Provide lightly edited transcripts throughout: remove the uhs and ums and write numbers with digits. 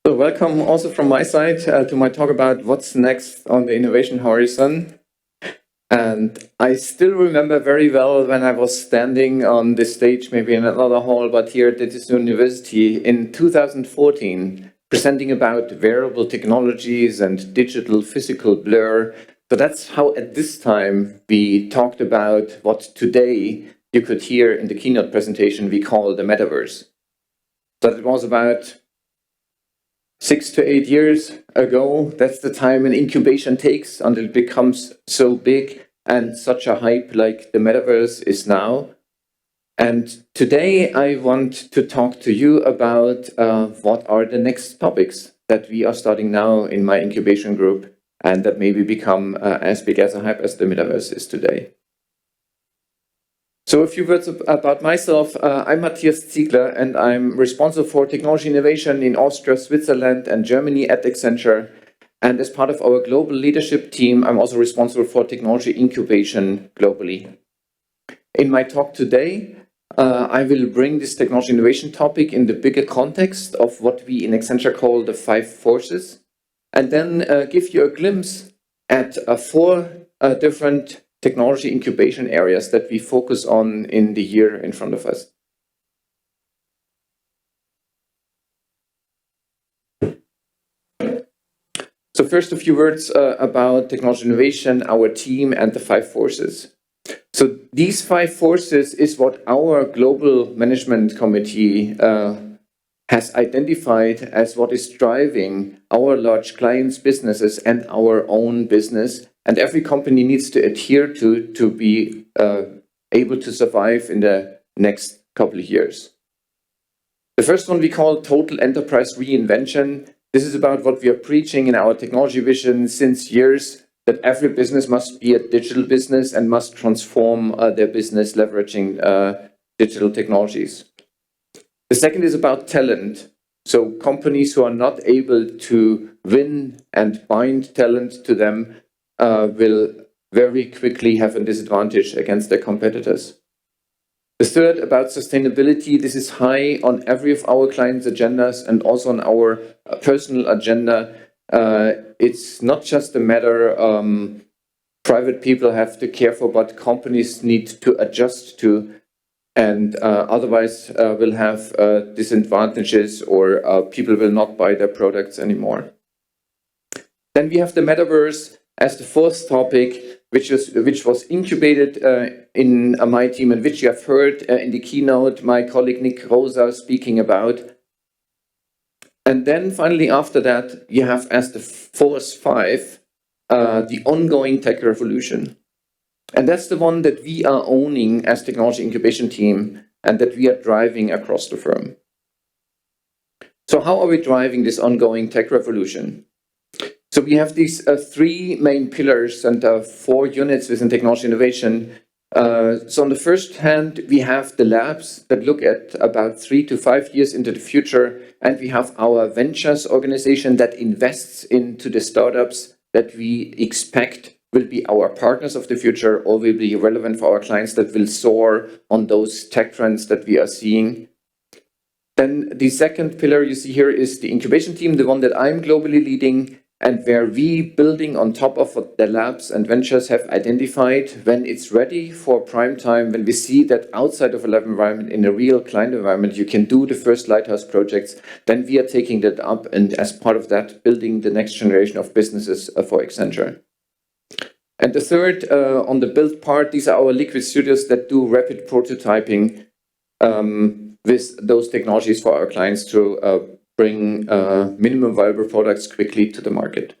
So welcome also from my side to my talk about what's next on the innovation horizon. And I still remember very well when I was standing on this stage, maybe in another hall, but here at this university in 2014, presenting about wearable technologies and digital physical blur. So that's how at this time we talked about what today you could hear in the keynote presentation we call the metaverse. So it was about 6 to 8 years ago. That's the time an incubation takes until it becomes so big and such a hype like the metaverse is now. And today I want to talk to you about what are the next topics that we are starting now in my incubation group and that maybe become as big as a hype as the metaverse is today. So a few words about myself. I'm Matthias Ziegler, and I'm responsible for technology innovation in Austria, Switzerland, and Germany at Accenture. And as part of our global leadership team, I'm also responsible for technology incubation globally. In my talk today, I will bring this technology innovation topic in the bigger context of what we in Accenture call the 5 forces, and then give you a glimpse at 4 different technology incubation areas that we focus on in the year in front of us. So first, a few words about technology innovation, our team, and the 5 forces. So these 5 forces is what our global management committee has identified as what is driving our large clients' businesses and our own business. And every company needs to adhere to be able to survive in the next couple of years. The first one we call total enterprise reinvention. This is about what we are preaching in our technology vision since years, that every business must be a digital business and must transform their business leveraging digital technologies. The second is about talent. So companies who are not able to win and bind talent to them will very quickly have a disadvantage against their competitors. The third about sustainability. This is high on every of our clients' agendas and also on our personal agenda. It's not just a matter private people have to care for, but companies need to adjust to, and otherwise will have disadvantages or people will not buy their products anymore. Then we have the metaverse as the fourth topic, which was incubated in my team and which you have heard in the keynote my colleague Nick Rosa speaking about. And then finally after that, you have as the fourth 5, the ongoing tech revolution. And that's the one that we are owning as technology incubation team and that we are driving across the firm. So how are we driving this ongoing tech revolution? So we have these 3 main pillars and 4 units within technology innovation. So on the first hand, we have the labs that look at about 3 to 5 years into the future, and we have our ventures organization that invests into the startups that we expect will be our partners of the future or will be relevant for our clients that will soar on those tech trends that we are seeing. Then the second pillar you see here is the incubation team, the one that I'm globally leading, and where we, building on top of what the labs and ventures have identified, when it's ready for prime time, when we see that outside of a lab environment, in a real client environment, you can do the first lighthouse projects, then we are taking that up and as part of that, building the next generation of businesses for Accenture. And the third, on the build part, these are our liquid studios that do rapid prototyping with those technologies for our clients to bring minimum viable products quickly to the market.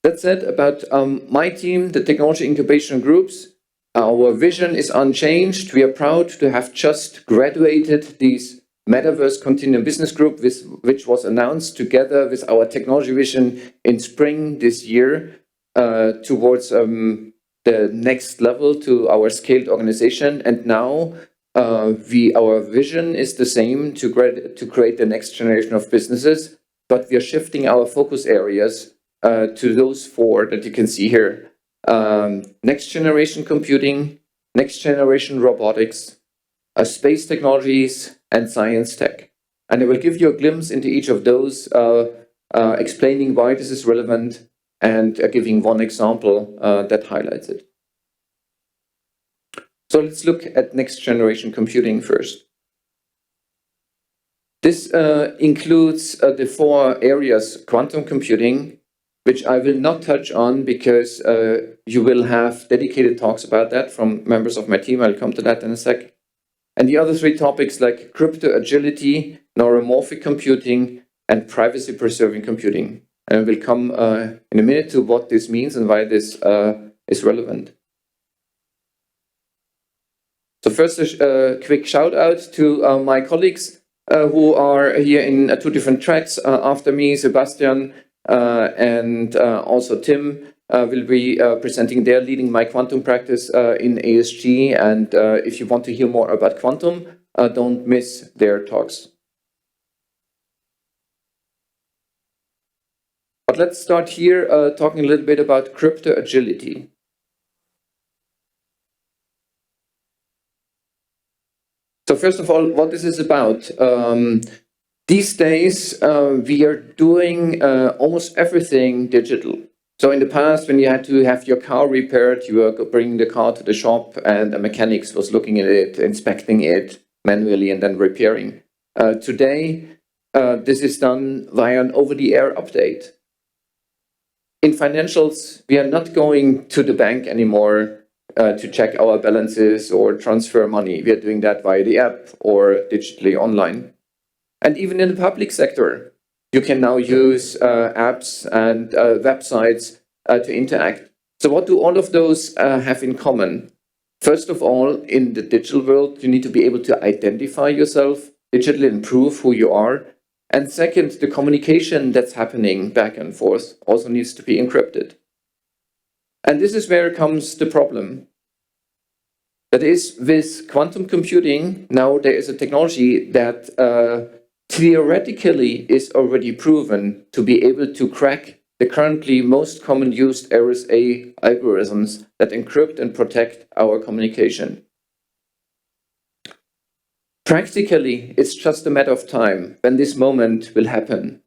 That said, about my team, the technology incubation groups, our vision is unchanged. We are proud to have just graduated these Metaverse Continuum Business Group, which was announced together with our technology vision in spring this year towards the next level to our scaled organization. And now our vision is the same to create the next generation of businesses, but we are shifting our focus areas to those 4 that you can see here. Next generation computing, next generation robotics, space technologies, and science tech. And I will give you a glimpse into each of those, explaining why this is relevant and giving one example that highlights it. So let's look at next generation computing first. This includes the 4 areas: quantum computing, which I will not touch on because you will have dedicated talks about that from members of my team. I'll come to that in a sec. And the other 3 topics like crypto agility, neuromorphic computing, and privacy preserving computing. And I will come in a minute to what this means and why this is relevant. So first, a quick shout out to my colleagues who are here in 2 different tracks after me. Sebastian and also Tim will be presenting their leading my quantum practice in ASG. And if you want to hear more about quantum, don't miss their talks. But let's start here talking a little bit about crypto agility. So first of all, what this is about. These days, we are doing almost everything digital. So in the past, when you had to have your car repaired, you were bringing the car to the shop and a mechanic was looking at it, inspecting it manually and then repairing. Today, this is done via an over-the-air update. In financials, we are not going to the bank anymore to check our balances or transfer money. We are doing that via the app or digitally online. And even in the public sector, you can now use apps and websites to interact. So what do all of those have in common? First of all, in the digital world, you need to be able to identify yourself digitally and prove who you are. And second, the communication that's happening back and forth also needs to be encrypted. And this is where comes the problem. That is, with quantum computing, now there is a technology that theoretically is already proven to be able to crack the currently most common used RSA algorithms that encrypt and protect our communication. Practically, it's just a matter of time when this moment will happen.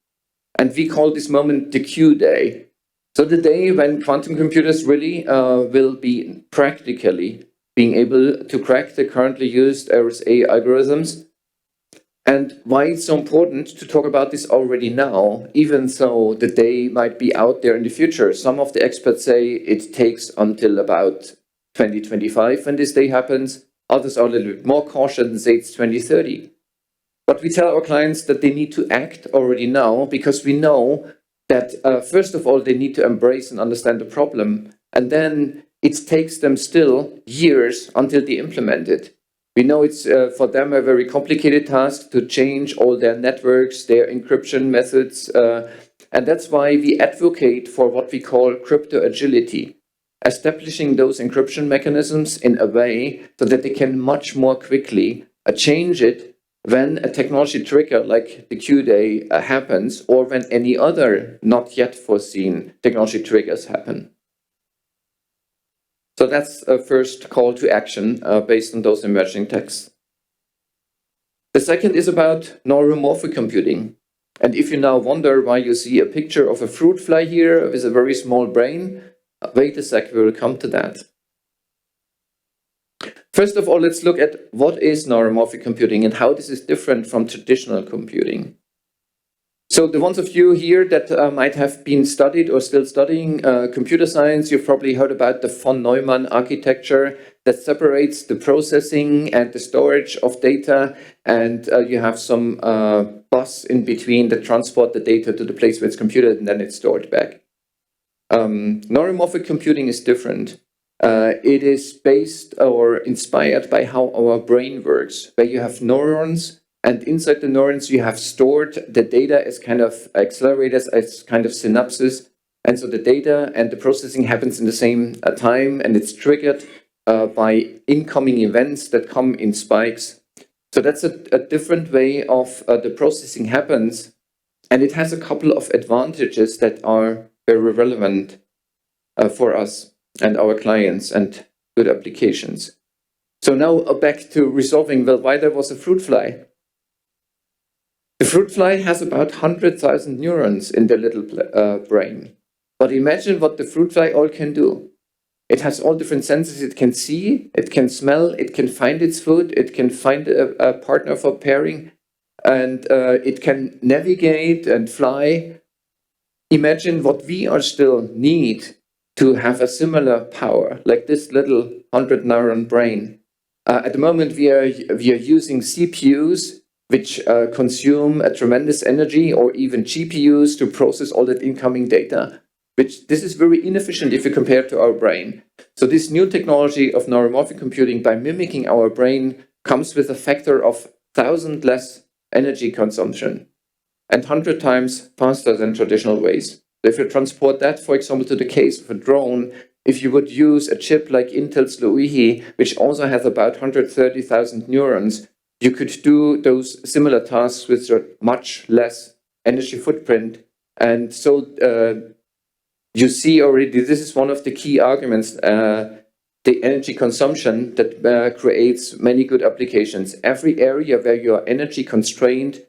And we call this moment the Q day. So the day when quantum computers really will be practically being able to crack the currently used RSA algorithms. And why it's so important to talk about this already now, even though the day might be out there in the future. Some of the experts say it takes until about 2025 when this day happens. Others are a little bit more cautious and say it's 2030. But we tell our clients that they need to act already now because we know that first of all, they need to embrace and understand the problem. And then it takes them still years until they implement it. We know it's for them a very complicated task to change all their networks, their encryption methods. And that's why we advocate for what we call crypto agility, establishing those encryption mechanisms in a way so that they can much more quickly change it when a technology trigger like the Q-Day happens, or when any other not yet foreseen technology triggers happen. So that's a first call to action based on those emerging texts. The second is about neuromorphic computing. And if you now wonder why you see a picture of a fruit fly here with a very small brain, wait a sec, we will come to that. First of all, let's look at what is neuromorphic computing and how this is different from traditional computing. So the ones of you here that might have been studied or still studying computer science, you've probably heard about the von Neumann architecture that separates the processing and the storage of data, and you have some bus in between that transport the data to the place where it's computed and then it's stored back. Neuromorphic computing is different. It is based or inspired by how our brain works, where you have neurons, and inside the neurons you have stored the data as kind of accelerators, as kind of synapses. And so the data and the processing happens in the same time, and it's triggered by incoming events that come in spikes. So that's a different way of the processing happens. And it has a couple of advantages that are very relevant for us and our clients and good applications. So now back to resolving, well, why there was a fruit fly. The fruit fly has about 100,000 neurons in their little brain. But imagine what the fruit fly all can do. It has all different senses. It can see, it can smell, it can find its food, it can find a partner for pairing, and it can navigate and fly. Imagine what we are still need to have a similar power, like this little 100 neuron brain. At the moment, we are using CPUs, which consume a tremendous energy, or even GPUs to process all that incoming data. This is very inefficient if you compare to our brain. So this new technology of neuromorphic computing, by mimicking our brain, comes with a factor of 1,000 less energy consumption and 100 times faster than traditional ways. So if you transport that, for example, to the case of a drone, if you would use a chip like Intel's Loihi, which also has about 130,000 neurons, you could do those similar tasks with a much less energy footprint. And so you see already, this is one of the key arguments, the energy consumption that creates many good applications. Every area where you are energy constrained,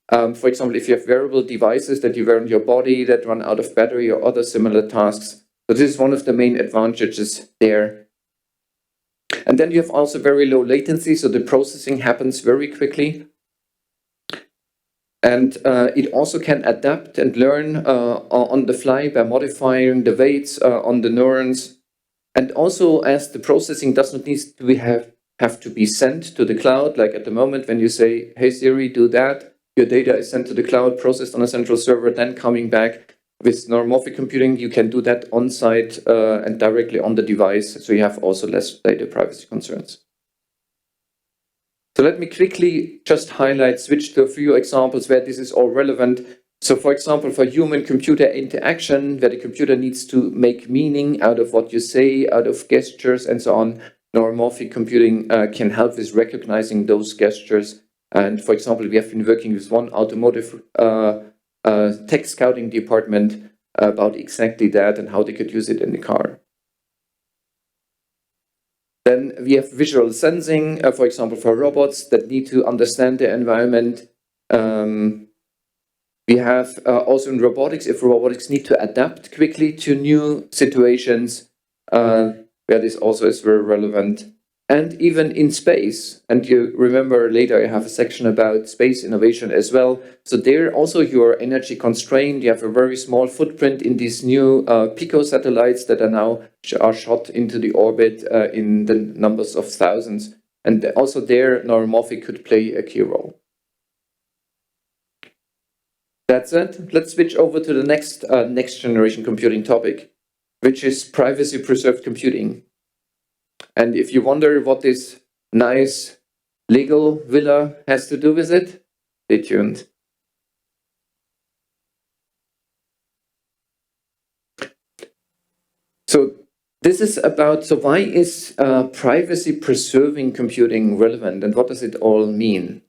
for example, if you have wearable devices that you wear on your body that run out of battery or other similar tasks. So this is one of the main advantages there. And then you have also very low latency, so the processing happens very quickly. And it also can adapt and learn on the fly by modifying the weights on the neurons. And also, as the processing does not need to have to be sent to the cloud, like at the moment when you say, hey Siri, do that, your data is sent to the cloud, processed on a central server, then coming back. With neuromorphic computing, you can do that on-site and directly on the device, so you have also less data privacy concerns. So let me quickly just switch to a few examples where this is all relevant. So for example, for human-computer interaction, where the computer needs to make meaning out of what you say, out of gestures and so on, neuromorphic computing can help with recognizing those gestures. And for example, we have been working with one automotive tech scouting department about exactly that and how they could use it in the car. Then we have visual sensing, for example, for robots that need to understand their environment. We have also in robotics, if robotics need to adapt quickly to new situations, where this also is very relevant. And even in space, and you remember later I have a section about space innovation as well. So there also you are energy constrained. You have a very small footprint in these new pico satellites that are now shot into the orbit in the numbers of thousands. And also there neuromorphic could play a key role. That's it. Let's switch over to the next generation computing topic, which is privacy preserved computing. And if you wonder what this nice Lego villa has to do with it, stay tuned. So this is about, so why is privacy preserving computing relevant and what does it all mean?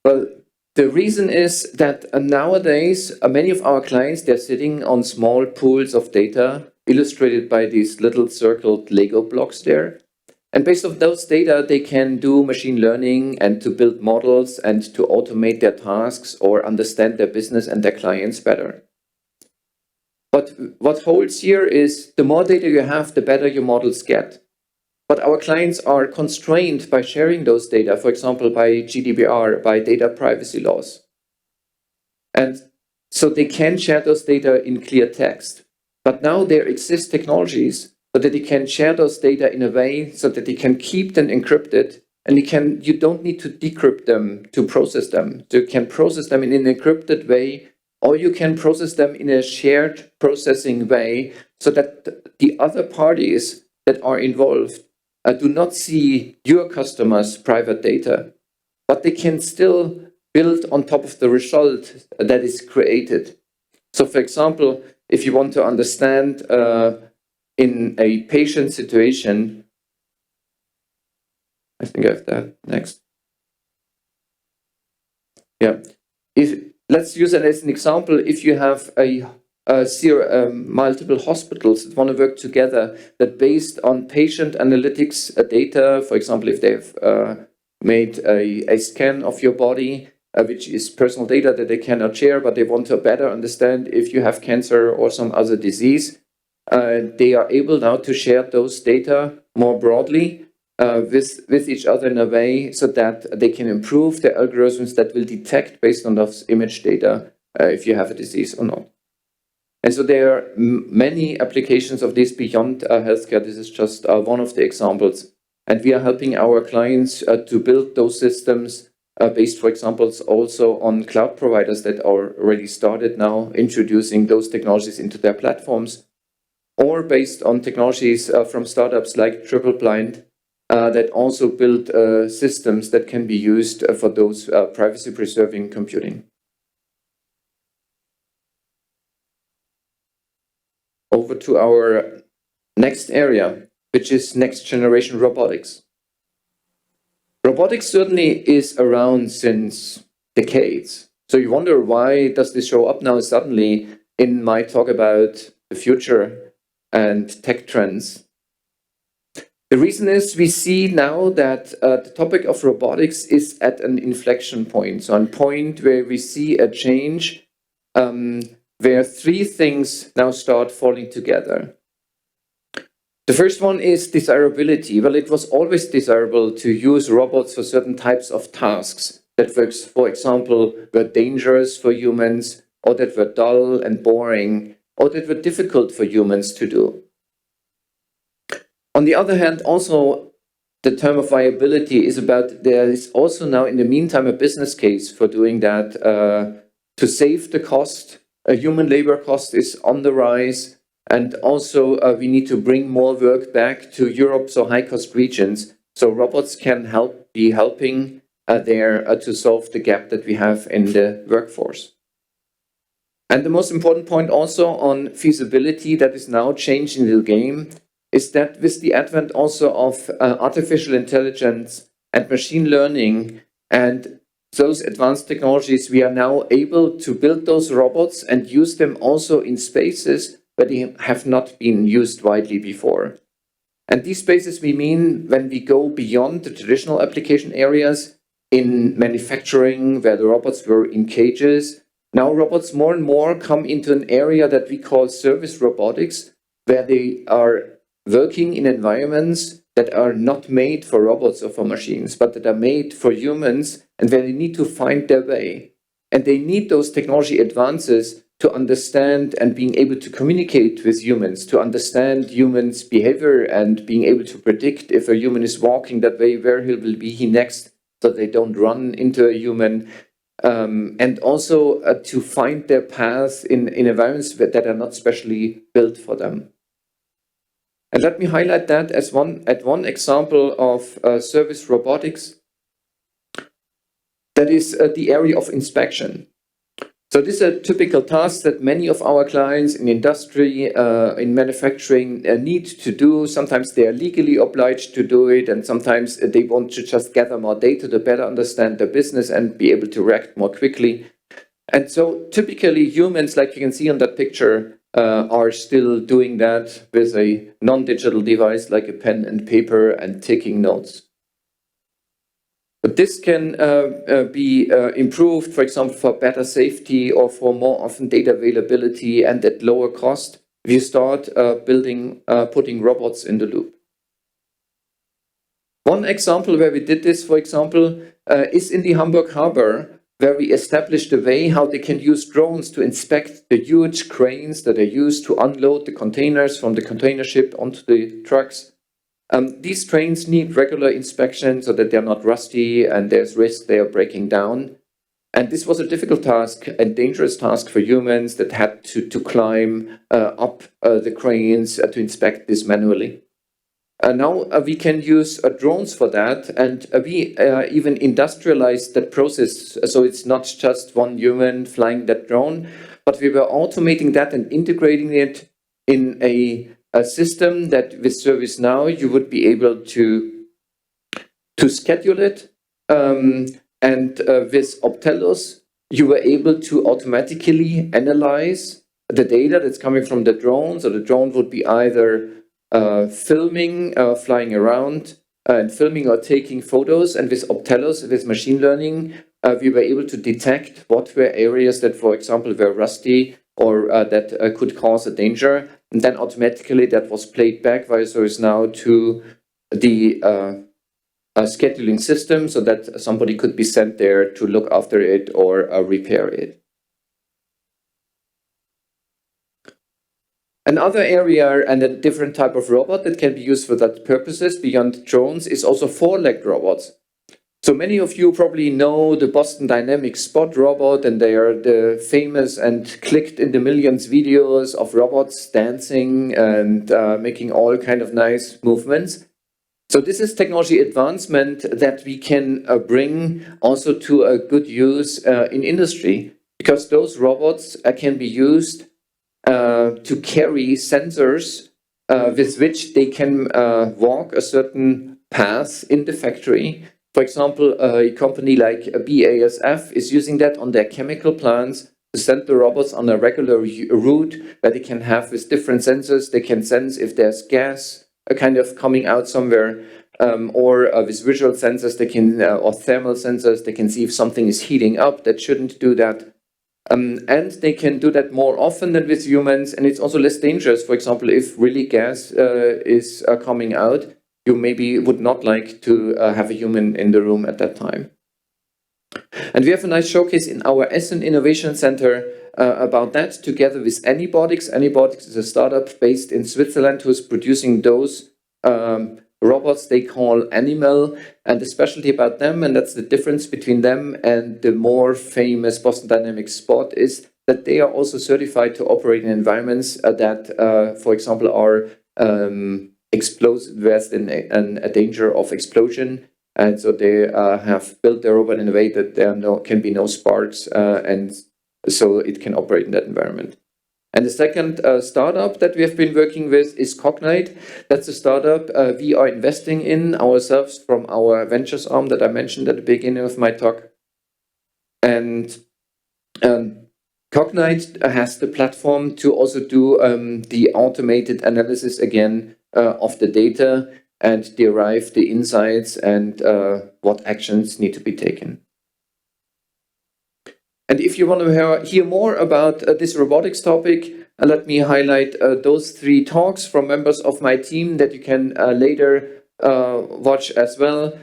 Well, the reason is that nowadays, many of our clients, they're sitting on small pools of data illustrated by these little circled Lego blocks there. And based on those data, they can do machine learning and to build models and to automate their tasks or understand their business and their clients better. But what holds here is the more data you have, the better your models get. But our clients are constrained by sharing those data, for example, by GDPR, by data privacy laws. And so they can share those data in clear text. But now there exist technologies so that they can share those data in a way so that they can keep them encrypted, and you don't need to decrypt them to process them. So you can process them in an encrypted way, or you can process them in a shared processing way so that the other parties that are involved do not see your customers' private data, but they can still build on top of the result that is created. So for example, if you want to understand in a patient situation, I think I have that next. Yeah, let's use it as an example. If you have a multiple hospitals that want to work together, that based on patient analytics data, for example, if they've made a scan of your body, which is personal data that they cannot share, but they want to better understand if you have cancer or some other disease, they are able now to share those data more broadly with each other in a way so that they can improve their algorithms that will detect based on those image data if you have a disease or not. And so there are many applications of this beyond healthcare. This is just one of the examples. And we are helping our clients to build those systems based, for example, also on cloud providers that are already started now introducing those technologies into their platforms, or based on technologies from startups like Triple Blind that also build systems that can be used for those privacy-preserving computing. Over to our next area, which is next generation robotics. Robotics certainly is around since decades. So you wonder, why does this show up now suddenly in my talk about the future and tech trends? The reason is we see now that the topic of robotics is at an inflection point. So a point where we see a change where three things now start falling together. The first one is desirability. Well, it was always desirable to use robots for certain types of tasks that, for example, were dangerous for humans, or that were dull and boring, or that were difficult for humans to do. On the other hand, also, the term of viability is about, there is also now in the meantime a business case for doing that to save the cost. Human labor cost is on the rise. And also, we need to bring more work back to Europe, so high-cost regions. So robots can be helping there to solve the gap that we have in the workforce. And the most important point also on feasibility that is now changing the game is that with the advent also of artificial intelligence and machine learning and those advanced technologies, we are now able to build those robots and use them also in spaces but they have not been used widely before. And these spaces we mean when we go beyond the traditional application areas in manufacturing, where the robots were in cages. Now robots more and more come into an area that we call service robotics, where they are working in environments that are not made for robots or for machines, but that are made for humans, and where they need to find their way. And they need those technology advances to understand and being able to communicate with humans, to understand humans' behavior and being able to predict if a human is walking that way, where he will be next, so they don't run into a human. And also to find their path in environments that are not specially built for them. And let me highlight that as one example of service robotics. That is the area of inspection. So this is a typical task that many of our clients in industry, in manufacturing need to do. Sometimes they are legally obliged to do it, and sometimes they want to just gather more data to better understand their business and be able to react more quickly. And so typically humans, like you can see on that picture, are still doing that with a non-digital device like a pen and paper and taking notes. But this can be improved, for example, for better safety or for more often data availability and at lower cost if you start putting robots in the loop. One example where we did this, for example, is in the Hamburg Harbor, where we established a way how they can use drones to inspect the huge cranes that are used to unload the containers from the container ship onto the trucks. These trains need regular inspection so that they're not rusty and there's risk they are breaking down. And this was a difficult task and dangerous task for humans that had to climb up the cranes to inspect this manually. Now we can use drones for that, and we even industrialized that process. So it's not just one human flying that drone, but we were automating that and integrating it in a system that with ServiceNow you would be able to schedule it, and with Optelos you were able to automatically analyze the data that's coming from the drone. So the drone would be either filming, flying around and filming or taking photos. And with Optelos, with machine learning, we were able to detect what were areas that, for example, were rusty or that could cause a danger. And then automatically that was played back via ServiceNow to the scheduling system so that somebody could be sent there to look after it or repair it. Another area and a different type of robot that can be used for that purposes beyond drones is also four-legged robots. So many of you probably know the Boston Dynamics Spot robot, and they are the famous and clicked in the millions videos of robots dancing and making all kind of nice movements. So this is technology advancement that we can bring also to a good use in industry, because those robots can be used to carry sensors with which they can walk a certain path in the factory. For example, a company like BASF is using that on their chemical plants to send the robots on a regular route where they can have with different sensors. They can sense if there's gas kind of coming out somewhere, or with visual sensors, they can, or thermal sensors, they can see if something is heating up that shouldn't do that. And they can do that more often than with humans, and it's also less dangerous. For example, if really gas is coming out, you maybe would not like to have a human in the room at that time. And we have a nice showcase in our Essen Innovation Center about that, together with Anybotics. Anybotics is a startup based in Switzerland who's producing those robots they call Animal, and the specialty about them, and that's the difference between them and the more famous Boston Dynamics Spot, is that they are also certified to operate in environments that, for example, are explosive, there's a danger of explosion, and so they have built their robot in a way that there can be no sparks, and so it can operate in that environment. And the second startup that we have been working with is Cognite. That's a startup we are investing in ourselves from our ventures arm that I mentioned at the beginning of my talk. And Cognite has the platform to also do the automated analysis again of the data and derive the insights and what actions need to be taken. And if you want to hear more about this robotics topic, let me highlight those 3 talks from members of my team that you can later watch as well.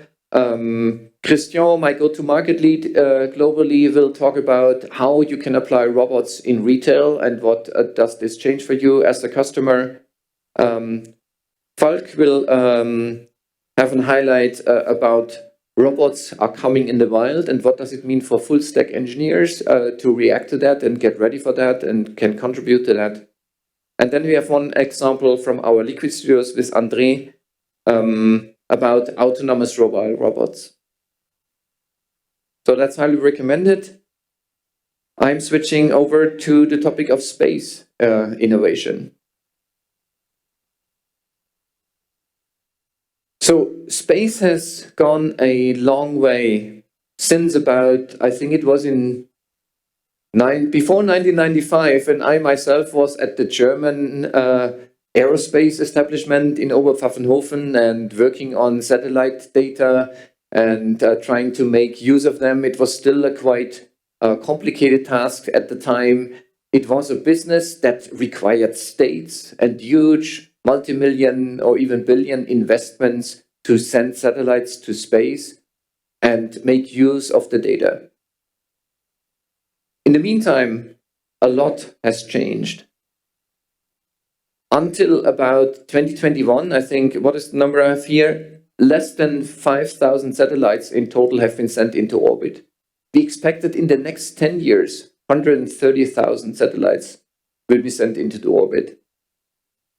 Christian, my go-to-market lead globally, will talk about how you can apply robots in retail and what does this change for you as a customer. Falk will have a highlight about robots are coming in the wild and what does it mean for full stack engineers to react to that and get ready for that and can contribute to that. And then we have one example from our Liquid Studios with André about autonomous robots. So that's highly recommended. I'm switching over to the topic of space innovation. So space has gone a long way since about, I think it was before 1995, when I myself was at the German aerospace establishment in Oberpfaffenhofen and working on satellite data and trying to make use of them. It was still a quite complicated task at the time. It was a business that required states and huge multi-million or even billion investments to send satellites to space and make use of the data. In the meantime, a lot has changed. Until about 2021, I think, what is the number I have here? Less than 5,000 satellites in total have been sent into orbit. We expect that in the next 10 years, 130,000 satellites will be sent into the orbit.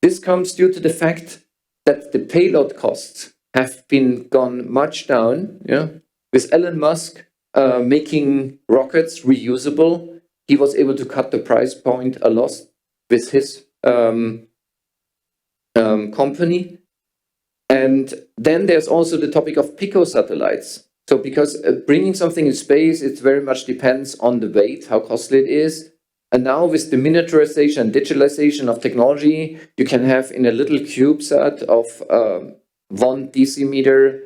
This comes due to the fact that the payload costs have been gone much down. With Elon Musk making rockets reusable, he was able to cut the price point a lot with his company. And then there's also the topic of picosatellites. So because bringing something in space, it very much depends on the weight, how costly it is. And now with the miniaturization and digitalization of technology, you can have in a little CubeSat of 1 decimeter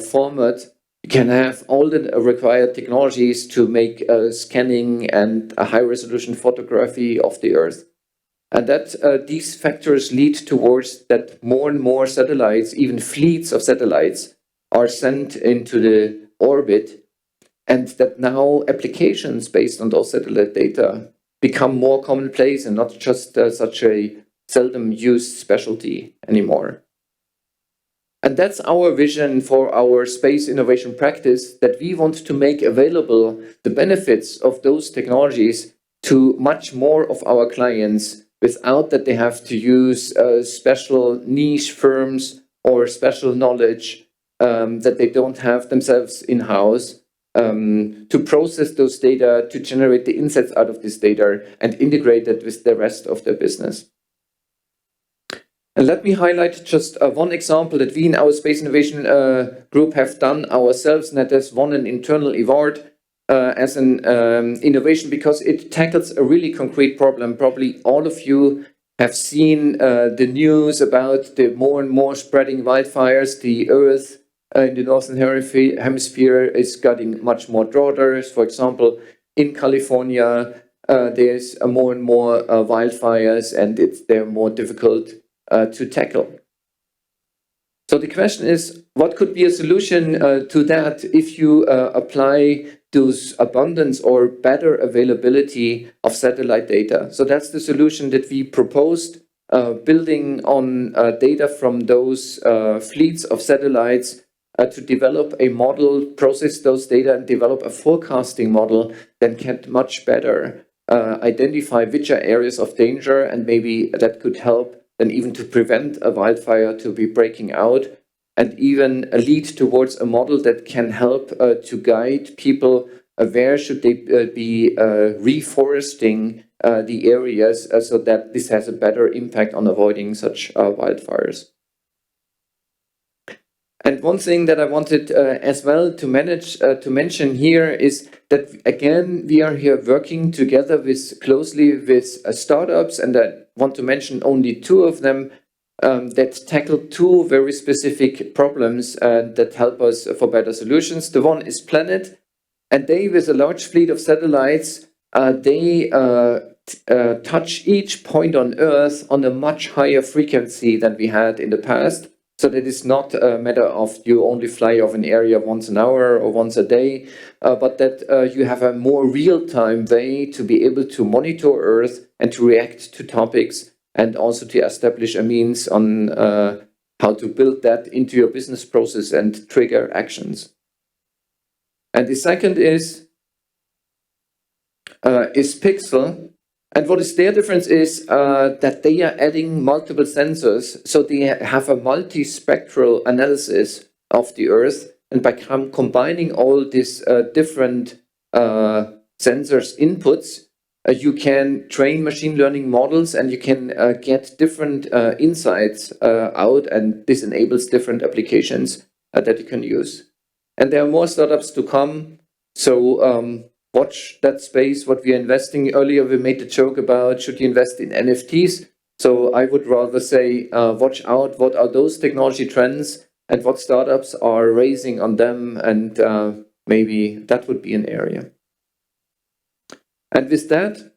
format, you can have all the required technologies to make scanning and a high resolution photography of the Earth. And that these factors lead towards that more and more satellites, even fleets of satellites, are sent into the orbit, and that now applications based on those satellite data become more commonplace and not just such a seldom used specialty anymore. And that's our vision for our space innovation practice, that we want to make available the benefits of those technologies to much more of our clients without that they have to use special niche firms or special knowledge that they don't have themselves in-house to process those data, to generate the insights out of this data and integrate it with the rest of their business. And let me highlight just one example that we in our Space Innovation Group have done ourselves, and that has won an internal award as an innovation because it tackles a really concrete problem. Probably all of you have seen the news about the more and more spreading wildfires. The Earth in the Northern Hemisphere is getting much more broader. For example, in California, there's more and more wildfires, and they're more difficult to tackle. So the question is, what could be a solution to that if you apply those abundance or better availability of satellite data? So that's the solution that we proposed, building on data from those fleets of satellites to develop a model, process those data, and develop a forecasting model that can much better identify which are areas of danger, and maybe that could help then even to prevent a wildfire to be breaking out, and even lead towards a model that can help to guide people where should they be reforesting the areas so that this has a better impact on avoiding such wildfires. And one thing that I wanted as well to mention here is that, again, we are here working together closely with startups, and I want to mention only 2 of them that tackle 2 very specific problems that help us for better solutions. The one is Planet, and they, with a large fleet of satellites, they touch each point on Earth on a much higher frequency than we had in the past. So that it's not a matter of you only fly off an area once an hour or once a day, but that you have a more real-time way to be able to monitor Earth and to react to topics, and also to establish a means on how to build that into your business process and trigger actions. And the second is Pixel. And what is their difference is that they are adding multiple sensors, so they have a multispectral analysis of the Earth, and by combining all these different sensors inputs, you can train machine learning models, and you can get different insights out, and this enables different applications that you can use. And there are more startups to come, so watch that space, what we are investing. Earlier we made the joke about should you invest in NFTs. So I would rather say watch out, what are those technology trends and what startups are raising on them, and maybe that would be an area. And with that,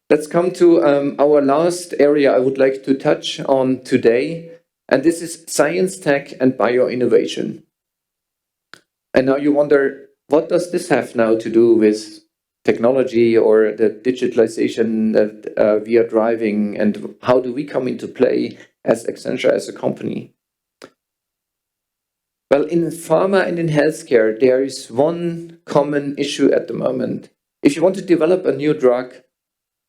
let's come to our last area I would like to touch on today, and this is science, tech, and bioinnovation. And now you wonder, what does this have now to do with technology or the digitalization that we are driving, and how do we come into play as Accenture, as a company? Well, in pharma and in healthcare, there is one common issue at the moment. If you want to develop a new drug,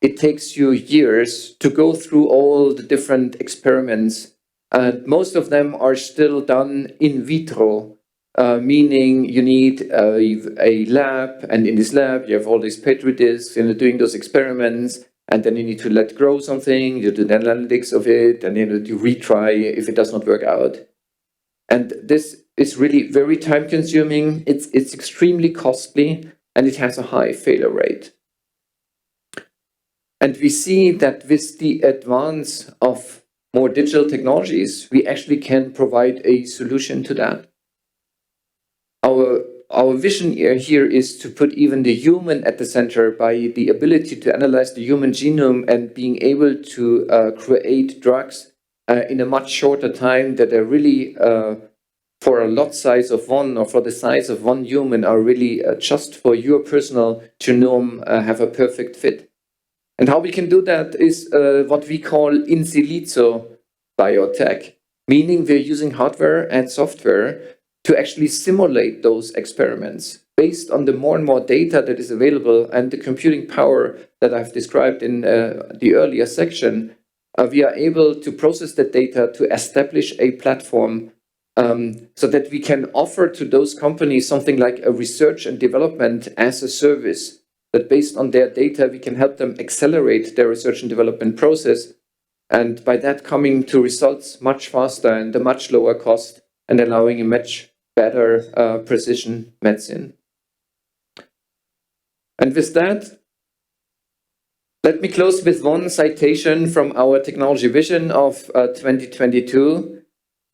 it takes you years to go through all the different experiments, and most of them are still done in vitro. Meaning you need a lab, and in this lab you have all these petri discs, and you're doing those experiments, and then you need to let grow something, you do the analytics of it, and then you retry if it does not work out. And this is really very time consuming, it's extremely costly, and it has a high failure rate. And we see that with the advance of more digital technologies, we actually can provide a solution to that. Our vision here is to put even the human at the center by the ability to analyze the human genome and being able to create drugs in a much shorter time that are really, for a lot size of one or for the size of one human, are really just for your personal genome have a perfect fit. And how we can do that is what we call in silico biotech, meaning we're using hardware and software to actually simulate those experiments based on the more and more data that is available and the computing power that I've described in the earlier section. We are able to process that data to establish a platform so that we can offer to those companies something like a research and development as a service, that based on their data, we can help them accelerate their research and development process. And by that coming to results much faster and a much lower cost and allowing a much better precision medicine. And with that, let me close with one citation from our technology vision of 2022,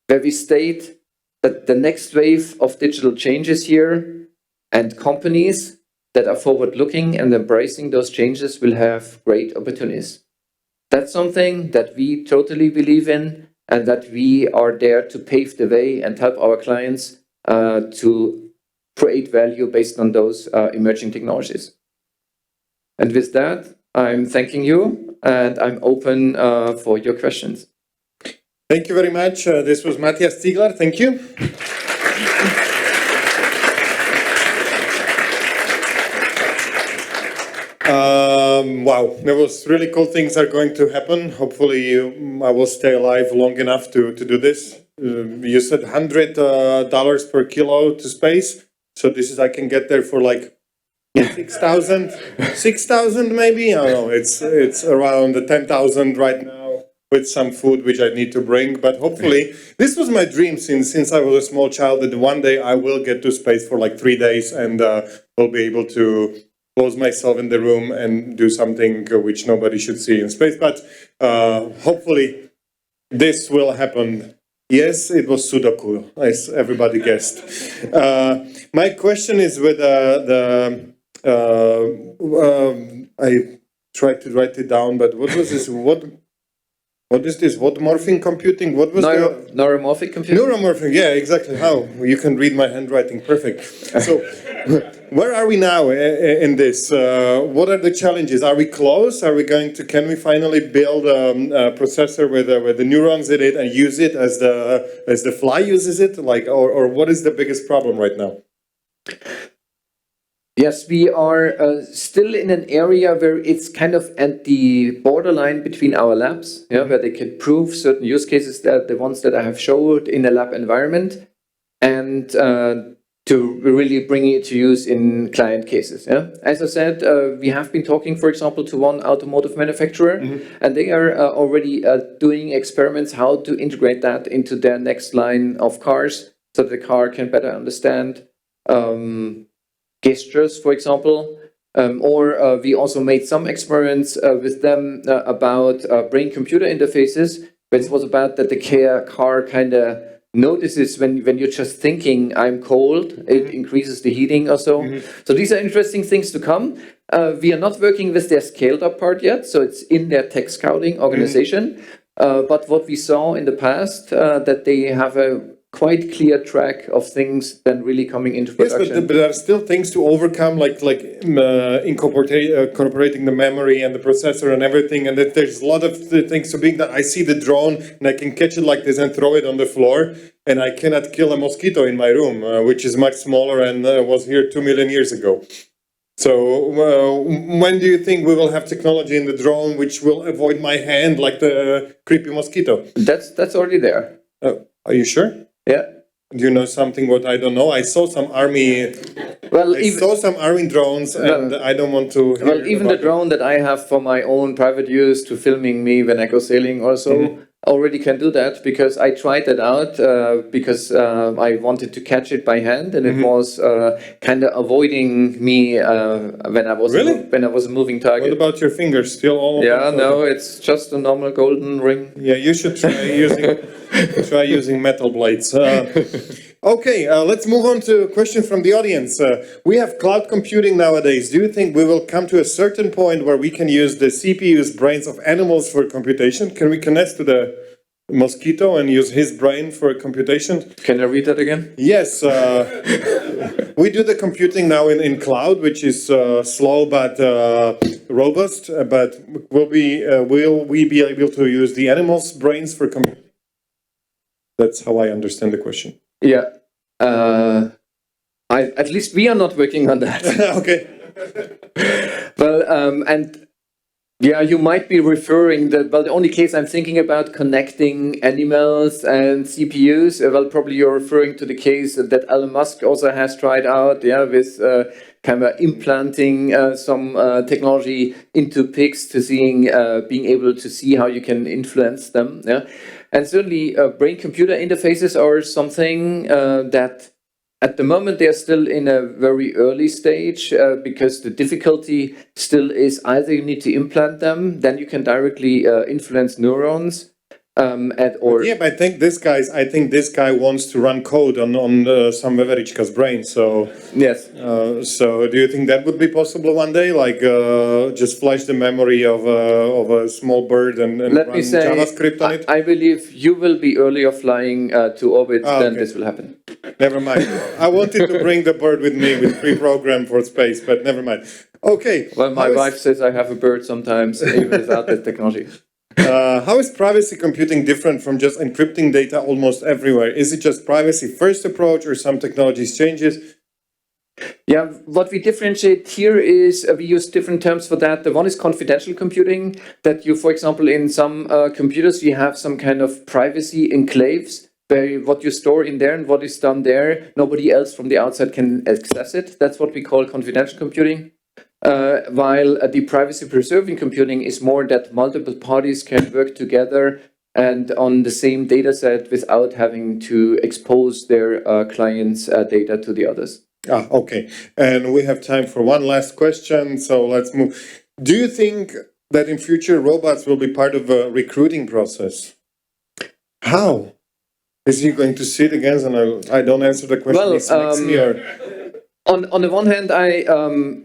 where we state that the next wave of digital change is here, and companies that are forward-looking and embracing those changes will have great opportunities. That's something that we totally believe in, and that we are there to pave the way and help our clients to create value based on those emerging technologies. And with that, I'm thanking you, and I'm open for your questions. Thank you very much. This was Matthias Ziegler. Thank you. Wow, there was really cool things are going to happen. Hopefully I will stay alive long enough to do this. You said $100 per kilo to space. So this is, I can get there for like 6,000 maybe. I don't know. It's around 10,000 right now with some food which I need to bring. But hopefully, this was my dream since I was a small child, that one day I will get to space for like 3 days and will be able to close myself in the room and do something which nobody should see in space. But hopefully this will happen. Yes, it was Sudoku, as everybody guessed. My question is with I tried to write it down, but what was this? What is this? What morphing computing? What was neuromorphic computing? Neuromorphic, yeah, exactly. How? You can read my handwriting, perfect. So, where are we now in this? What are the challenges? Are we close? Are we going to? Can we finally build a processor with the neurons in it and use it as the fly uses it? Like, or what is the biggest problem right now? Yes, we are still in an area where it's kind of at the borderline between our labs, where they can prove certain use cases, that the ones that I have showed in a lab environment, and to really bring it to use in client cases. As I said, we have been talking, for example, to one automotive manufacturer, and they are already doing experiments how to integrate that into their next line of cars, so the car can better understand gestures, for example, or we also made some experiments with them about brain-computer interfaces, but it was about that the car kind of notices when you're just thinking, I'm cold, it increases the heating or so. So these are interesting things to come. We are not working with their scaled-up part yet, so it's in their tech scouting organization. But what we saw in the past, that they have a quite clear track of things then really coming into production. Yes, but there are still things to overcome, like incorporating the memory and the processor and everything, and that there's a lot of things to being done. I see the drone and I can catch it like this and throw it on the floor, and I cannot kill a mosquito in my room, which is much smaller and was here 2 million years ago. So when do you think we will have technology in the drone which will avoid my hand like the creepy mosquito? That's already there. Are you sure? Yeah. Do you know something what I don't know? I saw some army. Well, I saw some army drones, and I don't want to. Well, even the drone that I have for my own private use to filming me when I go sailing, also already can do that because I tried that out because I wanted to catch it by hand and it was kind of avoiding me when I was when I was a moving target. What about your fingers? Still all? Yeah, no, it's just a normal golden ring. Yeah, you should try using metal blades. Okay, let's move on to a question from the audience. We have cloud computing nowadays. Do you think we will come to a certain point where we can use the CPU's brains of animals for computation? Can we connect to the mosquito and use his brain for computation? Can I read that again? Yes. We do the computing now in cloud, which is slow but robust. But will we be able to use the animals' brains for computing? That's how I understand the question. Yeah. At least we are not working on that. Okay. Well, and yeah, you might be referring that. Well, the only case I'm thinking about connecting animals and CPUs. Well, probably you're referring to the case that Elon Musk also has tried out. Yeah, with kind of implanting some technology into pigs to being able to see how you can influence them. Yeah, and certainly brain-computer interfaces are something that. At the moment, they're still in a very early stage because the difficulty still is either you need to implant them, then you can directly influence neurons, yeah, but I think this guy wants to run code on some Veverichka's brain. So yes. So do you think that would be possible one day? Like just flash the memory of a small bird and Let run me say, JavaScript on it? I believe you will be earlier flying to orbit than this will happen. Never mind. I wanted to bring the bird with me with pre-program for space, but never mind. Okay. Well, my wife says I have a bird sometimes, even without this technology. How is privacy computing different from just encrypting data almost everywhere? Is it just privacy first approach or some technologies changes? Yeah, what we differentiate here is we use different terms for that. The one is confidential computing, that you, for example, in some computers, you have some kind of privacy enclaves where what you store in there and what is done there, nobody else from the outside can access it. That's what we call confidential computing. While the privacy preserving computing is more that multiple parties can work together and on the same data set without having to expose their clients' data to the others. Okay. And we have time for one last question, so let's move. Do you think that in future robots will be part of a recruiting process? How? Is he going to sit against and I don't answer the question? Well, he smacks me or... On the one hand,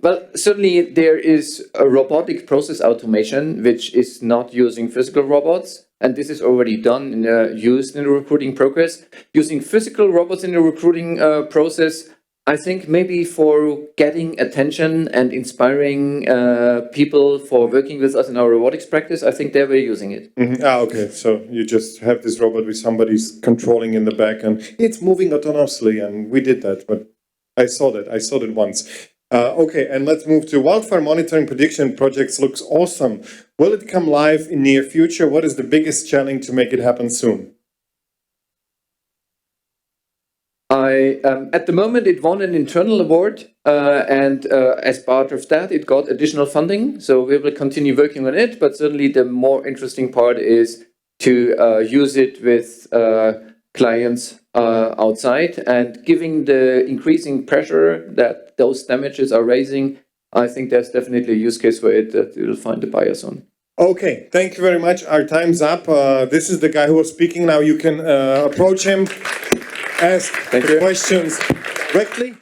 well, certainly there is a robotic process automation, which is not using physical robots. And this is already done, used in the recruiting progress. Using physical robots in the recruiting process, I think maybe for getting attention and inspiring people for working with us in our robotics practice, I think they were using it. Mm-hmm. Okay. So you just have this robot with somebody's controlling in the back and it's moving autonomously, and we did that, but I saw that once. Okay, and let's move to wildfire monitoring prediction projects. Looks awesome. Will it come live in near future? What is the biggest challenge to make it happen soon? At the moment, it won an internal award, and as part of that, it got additional funding. So we will continue working on it. But certainly, the more interesting part is to use it with clients outside, and giving the increasing pressure that those damages are raising, I think there's definitely a use case for it that we'll find a buyer soon. Okay, thank you very much. Our time's up. This is the guy who was speaking. Now you can approach him, ask questions directly.